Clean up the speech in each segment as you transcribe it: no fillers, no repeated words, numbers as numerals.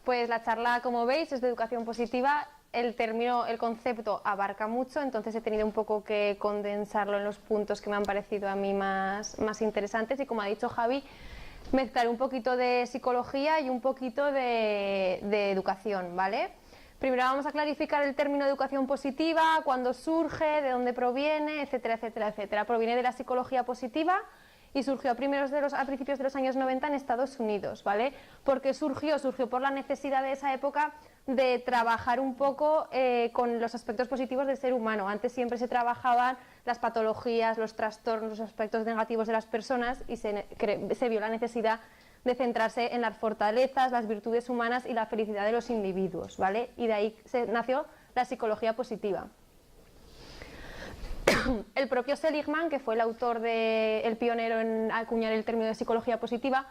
Pues la charla, como veis, es de educación positiva. El concepto abarca mucho, entonces he tenido un poco que condensarlo en los puntos que me han parecido a mí más interesantes, y como ha dicho Javi, mezclar un poquito de psicología y un poquito de educación, ¿vale? Primero vamos a clarificar el término educación positiva, cuándo surge, de dónde proviene, etcétera, etcétera, etcétera. Proviene de la psicología positiva y surgió a principios de los años 90 en Estados Unidos, ¿vale? ¿Por qué surgió? Surgió por la necesidad de esa época de trabajar un poco con los aspectos positivos del ser humano. Antes siempre se trabajaban las patologías, los trastornos, los aspectos negativos de las personas, y se vio la necesidad de centrarse en las fortalezas, las virtudes humanas y la felicidad de los individuos, ¿vale? Y de ahí nació la psicología positiva. El propio Seligman, que fue el pionero en acuñar el término de psicología positiva,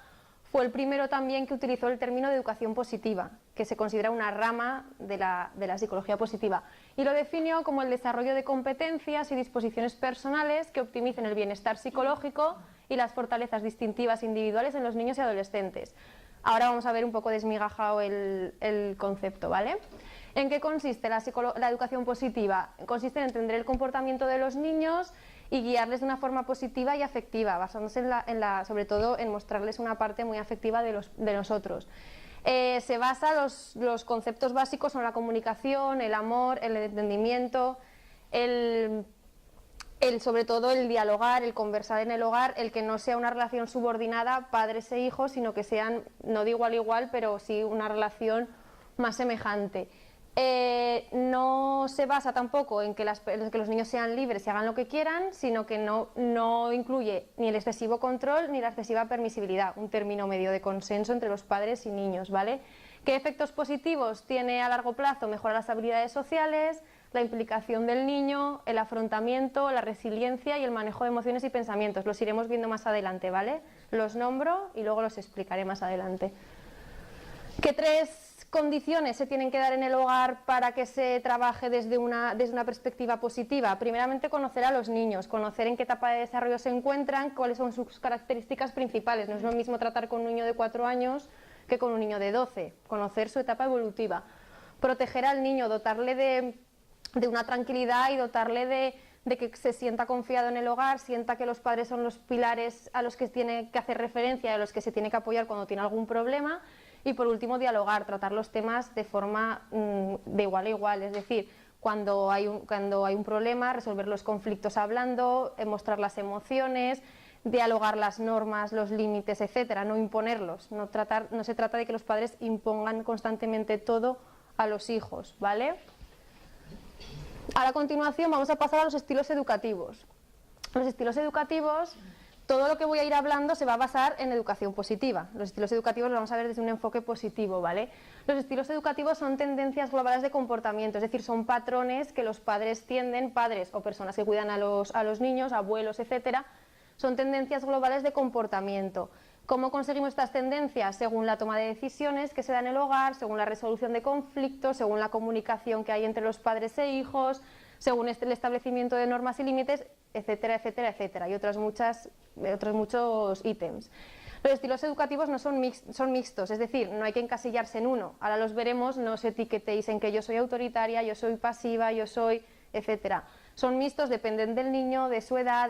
fue el primero también que utilizó el término de educación positiva, que se considera una rama de la psicología positiva, y lo definió como el desarrollo de competencias y disposiciones personales que optimicen el bienestar psicológico y las fortalezas distintivas individuales en los niños y adolescentes. Ahora vamos a ver un poco desmigajado el concepto, ¿vale? ¿En qué consiste la educación positiva? Consiste en entender el comportamiento de los niños y guiarles de una forma positiva y afectiva, basándose sobre todo en mostrarles una parte muy afectiva de nosotros. Se basa, los conceptos básicos son la comunicación, el amor, el entendimiento, sobre todo el dialogar, el conversar en el hogar, el que no sea una relación subordinada padres e hijos, sino que sean, no de igual a igual, pero sí una relación más semejante. No se basa tampoco en que los niños sean libres y hagan lo que quieran, sino que no incluye ni el excesivo control ni la excesiva permisibilidad, un término medio de consenso entre los padres y niños, ¿vale? ¿Qué efectos positivos tiene a largo plazo? Mejora las habilidades sociales, la implicación del niño, el afrontamiento, la resiliencia y el manejo de emociones y pensamientos. Los iremos viendo más adelante, ¿vale? Los nombro y luego los explicaré más adelante. ¿Qué tres condiciones se tienen que dar en el hogar para que se trabaje desde una perspectiva positiva? Primeramente, conocer a los niños, conocer en qué etapa de desarrollo se encuentran, cuáles son sus características principales. No es lo mismo tratar con un niño de 4 años que con un niño de 12, conocer su etapa evolutiva. Proteger al niño, dotarle de una tranquilidad y dotarle de que se sienta confiado en el hogar, sienta que los padres son los pilares a los que tiene que hacer referencia y a los que se tiene que apoyar cuando tiene algún problema. Y por último, dialogar, tratar los temas de forma de igual a igual, es decir, cuando hay un problema, resolver los conflictos hablando, mostrar las emociones, dialogar las normas, los límites, etcétera, no imponerlos. No se trata de que los padres impongan constantemente todo a los hijos, ¿vale? Ahora, a continuación, vamos a pasar a los estilos educativos. Los estilos educativos, todo lo que voy a ir hablando se va a basar en educación positiva. Los estilos educativos los vamos a ver desde un enfoque positivo, ¿vale? Los estilos educativos son tendencias globales de comportamiento, es decir, son patrones que los padres tienden, padres o personas que cuidan a los niños, abuelos, etcétera, son tendencias globales de comportamiento. ¿Cómo conseguimos estas tendencias? Según la toma de decisiones que se da en el hogar, según la resolución de conflictos, según la comunicación que hay entre los padres e hijos, según el establecimiento de normas y límites, etcétera, etcétera, etcétera, y otros muchos ítems. Los estilos educativos no son mixtos, es decir, no hay que encasillarse en uno. Ahora los veremos, no os etiquetéis en que yo soy autoritaria, yo soy pasiva, yo soy, etcétera. Son mixtos, dependen del niño, de su edad,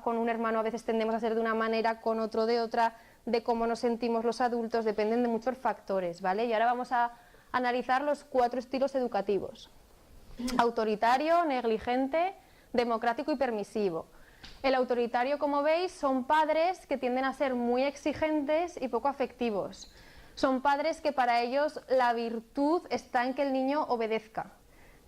con un hermano a veces tendemos a ser de una manera, con otro de otra, de cómo nos sentimos los adultos, dependen de muchos factores, ¿vale? Y ahora vamos a analizar los 4 estilos educativos: autoritario, negligente, democrático y permisivo. El autoritario, como veis, son padres que tienden a ser muy exigentes y poco afectivos. Son padres que para ellos la virtud está en que el niño obedezca.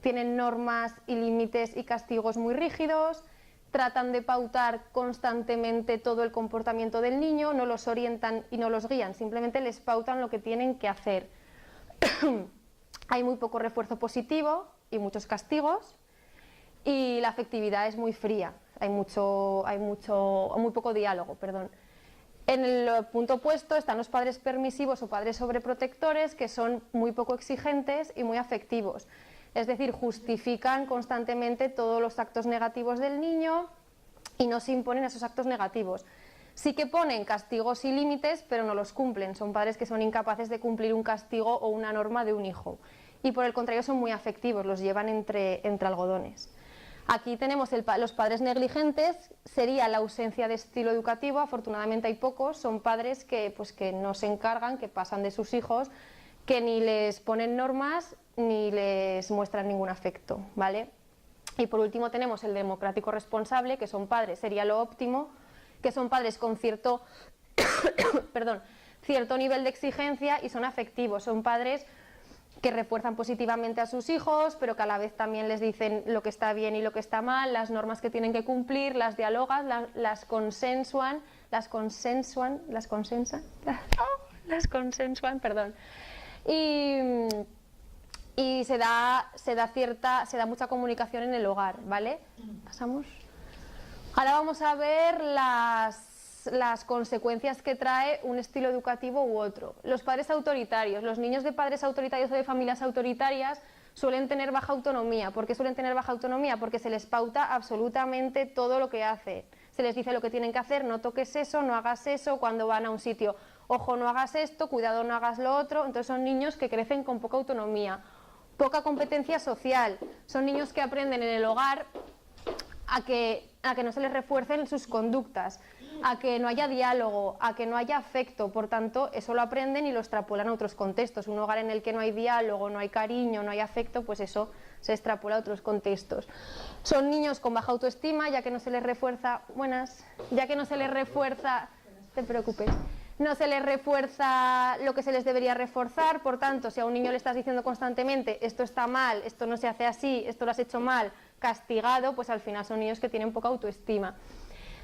Tienen normas y límites y castigos muy rígidos, tratan de pautar constantemente todo el comportamiento del niño, no los orientan y no los guían, simplemente les pautan lo que tienen que hacer. Hay muy poco refuerzo positivo y muchos castigos, y la afectividad es muy fría, hay muy poco diálogo, perdón. En el punto opuesto están los padres permisivos o padres sobreprotectores, que son muy poco exigentes y muy afectivos. Es decir, justifican constantemente todos los actos negativos del niño y no se imponen esos actos negativos. Sí que ponen castigos y límites, pero no los cumplen. Son padres que son incapaces de cumplir un castigo o una norma de un hijo. Y por el contrario son muy afectivos, los llevan entre algodones. Aquí tenemos los padres negligentes, sería la ausencia de estilo educativo. Afortunadamente hay pocos, son padres que no se encargan, que pasan de sus hijos, que ni les ponen normas ni les muestran ningún afecto, ¿vale? Y por último tenemos el democrático responsable, que son padres, sería lo óptimo, que son padres con cierto nivel de exigencia y son afectivos, son padres que refuerzan positivamente a sus hijos, pero que a la vez también les dicen lo que está bien y lo que está mal, las normas que tienen que cumplir, las dialogan, las consensuan, perdón. Y se da mucha comunicación en el hogar, ¿vale? Pasamos. Ahora vamos a ver las consecuencias que trae un estilo educativo u otro. Los padres autoritarios, los niños de padres autoritarios o de familias autoritarias suelen tener baja autonomía. ¿Por qué suelen tener baja autonomía? Porque se les pauta absolutamente todo lo que hacen. Se les dice lo que tienen que hacer, no toques eso, no hagas eso, cuando van a un sitio, ojo, no hagas esto, cuidado, no hagas lo otro. Entonces son niños que crecen con poca autonomía, poca competencia social. Son niños que aprenden en el hogar a que no se les refuercen sus conductas, a que no haya diálogo, a que no haya afecto. Por tanto, eso lo aprenden y lo extrapolan a otros contextos. Un hogar en el que no hay diálogo, no hay cariño, no hay afecto, pues eso se extrapola a otros contextos. Son niños con baja autoestima, ya que no se les refuerza, te preocupes, no se les refuerza lo que se les debería reforzar. Por tanto, si a un niño le estás diciendo constantemente esto está mal, esto no se hace así, esto lo has hecho mal, castigado, pues al final son niños que tienen poca autoestima.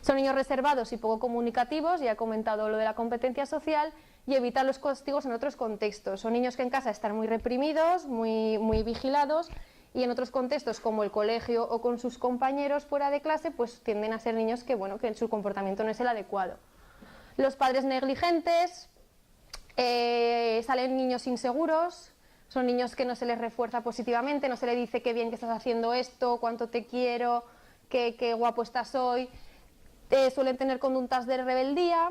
Son niños reservados y poco comunicativos, ya he comentado lo de la competencia social, y evitan los castigos en otros contextos. Son niños que en casa están muy reprimidos, muy vigilados, y en otros contextos como el colegio o con sus compañeros fuera de clase, pues tienden a ser niños que su comportamiento no es el adecuado. Los padres negligentes, salen niños inseguros. Son niños que no se les refuerza positivamente, no se les dice qué bien que estás haciendo esto, cuánto te quiero, qué guapo estás hoy. Suelen tener conductas de rebeldía,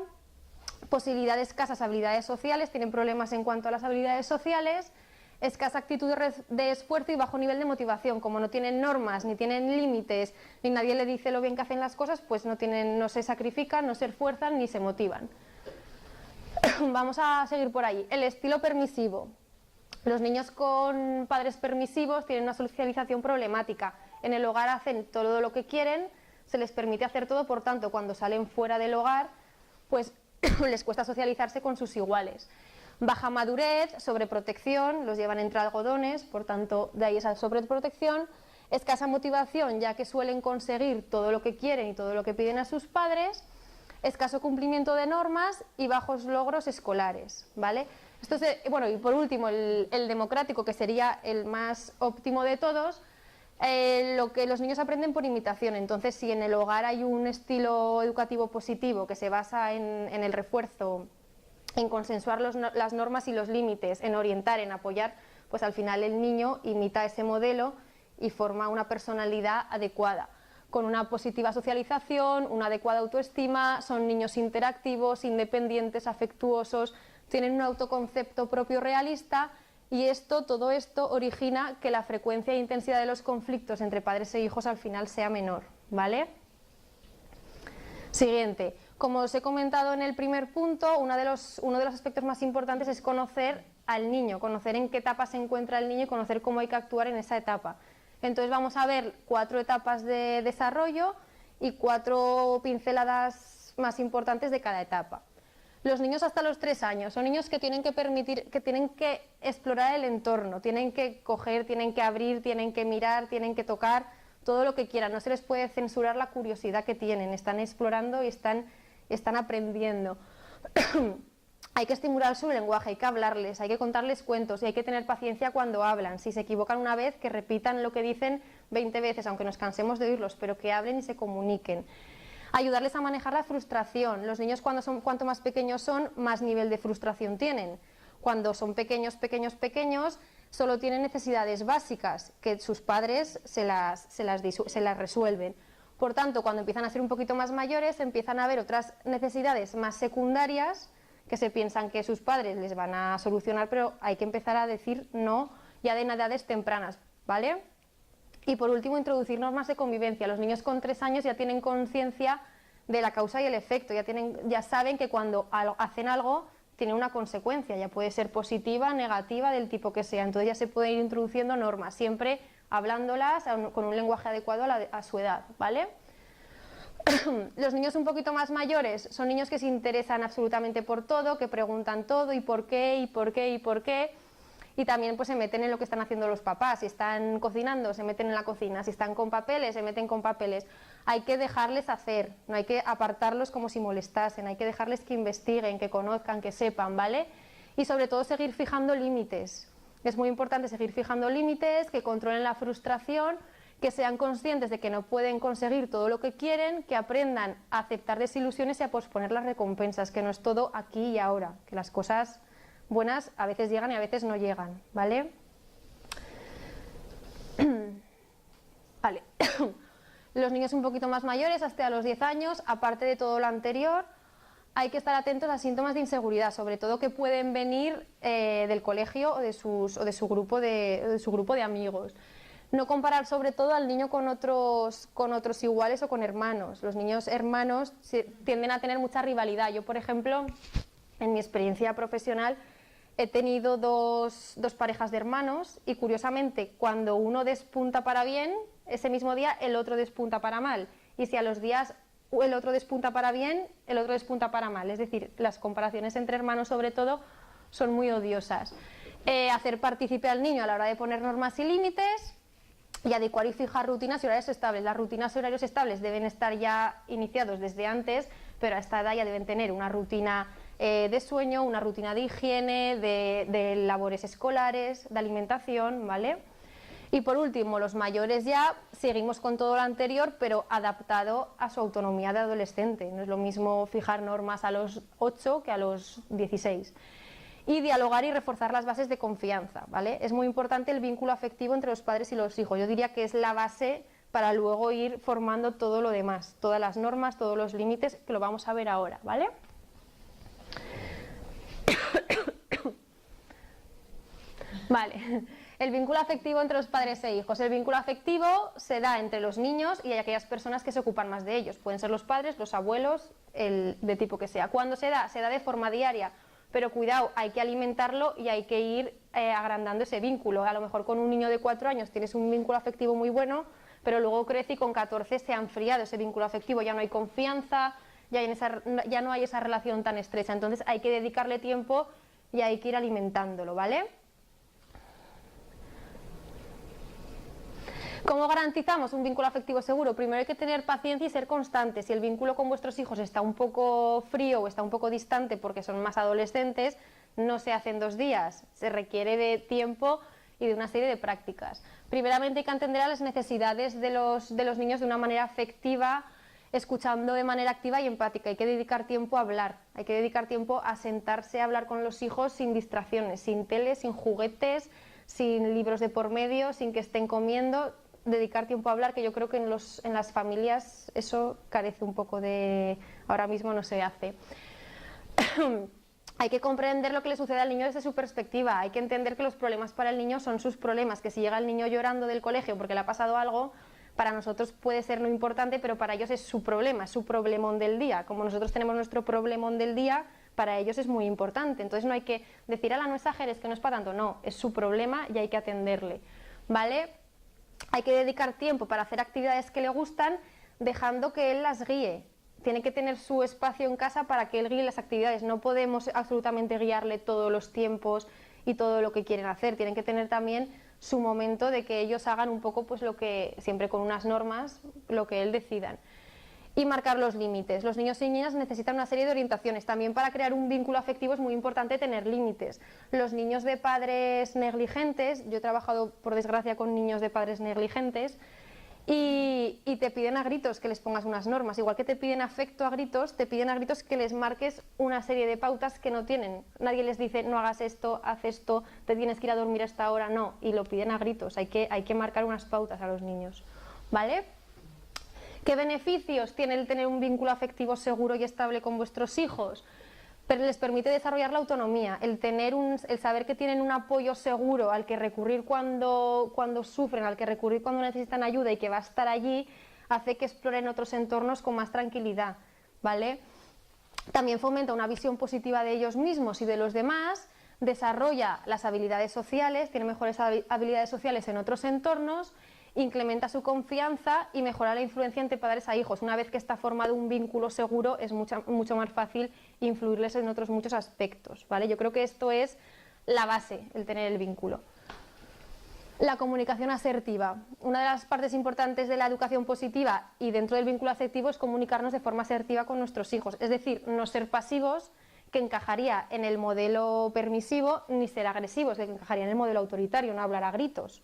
posibilidades escasas habilidades sociales, tienen problemas en cuanto a las habilidades sociales, escasa actitud de esfuerzo y bajo nivel de motivación. Como no tienen normas, ni tienen límites, ni nadie le dice lo bien que hacen las cosas, pues no se sacrifican, no se esfuerzan ni se motivan. Vamos a seguir por ahí. El estilo permisivo. Los niños con padres permisivos tienen una socialización problemática. En el hogar hacen todo lo que quieren, se les permite hacer todo, por tanto, cuando salen fuera del hogar, pues les cuesta socializarse con sus iguales. Baja madurez, sobreprotección, los llevan entre algodones, por tanto, de ahí esa sobreprotección. Escasa motivación, ya que suelen conseguir todo lo que quieren y todo lo que piden a sus padres. Escaso cumplimiento de normas y bajos logros escolares, ¿vale? Y por último, el democrático, que sería el más óptimo de todos, lo que los niños aprenden por imitación. Entonces, si en el hogar hay un estilo educativo positivo que se basa en el refuerzo, en consensuar las normas y los límites, en orientar, en apoyar, pues al final el niño imita ese modelo y forma una personalidad adecuada, con una positiva socialización, una adecuada autoestima. Son niños interactivos, independientes, afectuosos, tienen un autoconcepto propio realista, y todo esto origina que la frecuencia e intensidad de los conflictos entre padres e hijos al final sea menor, ¿vale? Siguiente. Como os he comentado en el primer punto, uno de los aspectos más importantes es conocer al niño, conocer en qué etapa se encuentra el niño y conocer cómo hay que actuar en esa etapa. Entonces vamos a ver 4 etapas de desarrollo y 4 pinceladas más importantes de cada etapa. Los niños hasta los 3 años son niños que tienen que explorar el entorno, tienen que coger, tienen que abrir, tienen que mirar, tienen que tocar, todo lo que quieran. No se les puede censurar la curiosidad que tienen, están explorando y están aprendiendo. Hay que estimular su lenguaje, hay que hablarles, hay que contarles cuentos y hay que tener paciencia cuando hablan. Si se equivocan una vez, que repitan lo que dicen 20 veces, aunque nos cansemos de oírlos, pero que hablen y se comuniquen. Ayudarles a manejar la frustración. Los niños cuanto más pequeños son, más nivel de frustración tienen. Cuando son pequeños, solo tienen necesidades básicas, que sus padres se las resuelven. Por tanto, cuando empiezan a ser un poquito más mayores, empiezan a haber otras necesidades más secundarias que se piensan que sus padres les van a solucionar, pero hay que empezar a decir no ya de edades tempranas, ¿vale? Y por último, introducir normas de convivencia. Los niños con 3 años ya tienen conciencia de la causa y el efecto, ya saben que cuando hacen algo tiene una consecuencia, ya puede ser positiva, negativa, del tipo que sea. Entonces ya se pueden ir introduciendo normas, siempre hablándolas con un lenguaje adecuado a su edad, ¿vale? Los niños un poquito más mayores son niños que se interesan absolutamente por todo, que preguntan todo y por qué, y por qué, y por qué. Y también pues se meten en lo que están haciendo los papás. Si están cocinando, se meten en la cocina. Si están con papeles, se meten con papeles. Hay que dejarles hacer, no hay que apartarlos como si molestasen. Hay que dejarles que investiguen, que conozcan, que sepan, ¿vale? Y sobre todo seguir fijando límites. Es muy importante seguir fijando límites, que controlen la frustración, que sean conscientes de que no pueden conseguir todo lo que quieren, que aprendan a aceptar desilusiones y a posponer las recompensas, que no es todo aquí y ahora, que las cosas buenas a veces llegan y a veces no llegan, ¿vale? Vale. Los niños un poquito más mayores, hasta los 10 años, aparte de todo lo anterior, hay que estar atentos a síntomas de inseguridad, sobre todo que pueden venir del colegio o de su grupo de amigos. No comparar sobre todo al niño con otros iguales o con hermanos. Los niños hermanos tienden a tener mucha rivalidad. Yo, por ejemplo, en mi experiencia profesional, he tenido dos parejas de hermanos y curiosamente cuando uno despunta para bien, ese mismo día el otro despunta para mal. Y si a los días el otro despunta para bien, el otro despunta para mal. Es decir, las comparaciones entre hermanos sobre todo son muy odiosas. Hacer partícipe al niño a la hora de poner normas y límites y adecuar y fijar rutinas y horarios estables. Las rutinas y horarios estables deben estar ya iniciados desde antes, pero a esta edad ya deben tener una rutina de sueño, una rutina de higiene, de labores escolares, de alimentación, ¿vale? Y por último, los mayores ya seguimos con todo lo anterior, pero adaptado a su autonomía de adolescente. No es lo mismo fijar normas a los 8 que a los 16. Y dialogar y reforzar las bases de confianza, ¿vale? Es muy importante el vínculo afectivo entre los padres y los hijos. Yo diría que es la base para luego ir formando todo lo demás, todas las normas, todos los límites, que lo vamos a ver ahora, ¿vale? Vale, el vínculo afectivo entre los padres e hijos. El vínculo afectivo se da entre los niños y aquellas personas que se ocupan más de ellos. Pueden ser los padres, los abuelos, de tipo que sea. ¿Cuándo se da? Se da de forma diaria. Pero cuidado, hay que alimentarlo y hay que ir agrandando ese vínculo. A lo mejor con un niño de 4 años tienes un vínculo afectivo muy bueno, pero luego crece y con 14 se ha enfriado ese vínculo afectivo. Ya no hay confianza, ya no hay esa relación tan estrecha. Entonces hay que dedicarle tiempo y hay que ir alimentándolo, ¿vale? ¿Cómo garantizamos un vínculo afectivo seguro? Primero hay que tener paciencia y ser constantes. Si el vínculo con vuestros hijos está un poco frío o está un poco distante porque son más adolescentes, no se hace en 2 días. Se requiere de tiempo y de una serie de prácticas. Primeramente hay que atender a las necesidades de los niños de una manera afectiva, escuchando de manera activa y empática. Hay que dedicar tiempo a hablar, hay que dedicar tiempo a sentarse a hablar con los hijos sin distracciones, sin tele, sin juguetes, sin libros de por medio, sin que estén comiendo. Dedicar tiempo a hablar, que yo creo que en las familias eso carece un poco de... ahora mismo no se hace. Hay que comprender lo que le sucede al niño desde su perspectiva, hay que entender que los problemas para el niño son sus problemas, que si llega el niño llorando del colegio porque le ha pasado algo, para nosotros puede ser no importante, pero para ellos es su problema, es su problemón del día. Como nosotros tenemos nuestro problemón del día, para ellos es muy importante. Entonces no hay que decir, ala, no exageres, que no es para tanto, no, es su problema y hay que atenderle, ¿vale? Hay que dedicar tiempo para hacer actividades que le gustan, dejando que él las guíe. Tiene que tener su espacio en casa para que él guíe las actividades. No podemos absolutamente guiarle todos los tiempos y todo lo que quieren hacer. Tienen que tener también su momento de que ellos hagan un poco, pues lo que, siempre con unas normas, lo que él decidan. Y marcar los límites. Los niños y niñas necesitan una serie de orientaciones. También para crear un vínculo afectivo es muy importante tener límites. Los niños de padres negligentes, yo he trabajado por desgracia con niños de padres negligentes, y te piden a gritos que les pongas unas normas. Igual que te piden afecto a gritos, te piden a gritos que les marques una serie de pautas que no tienen. Nadie les dice, no hagas esto, haz esto, te tienes que ir a dormir a esta hora, no. Y lo piden a gritos, hay que marcar unas pautas a los niños, ¿vale? ¿Qué beneficios tiene el tener un vínculo afectivo seguro y estable con vuestros hijos? Pero les permite desarrollar la autonomía, el saber que tienen un apoyo seguro al que recurrir cuando sufren, al que recurrir cuando necesitan ayuda y que va a estar allí, hace que exploren otros entornos con más tranquilidad, ¿vale? También fomenta una visión positiva de ellos mismos y de los demás, desarrolla las habilidades sociales, tiene mejores habilidades sociales en otros entornos, incrementa su confianza y mejora la influencia entre padres a hijos. Una vez que está formado un vínculo seguro, es mucho más fácil influirles en otros muchos aspectos, ¿vale? Yo creo que esto es la base, el tener el vínculo. La comunicación asertiva. Una de las partes importantes de la educación positiva y dentro del vínculo afectivo es comunicarnos de forma asertiva con nuestros hijos, es decir, no ser pasivos, que encajaría en el modelo permisivo, ni ser agresivos, que encajaría en el modelo autoritario, no hablar a gritos.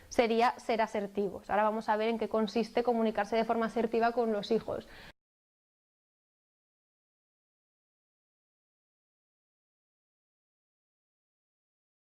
Sería ser asertivos. Ahora vamos a ver en qué consiste comunicarse de forma asertiva con los hijos.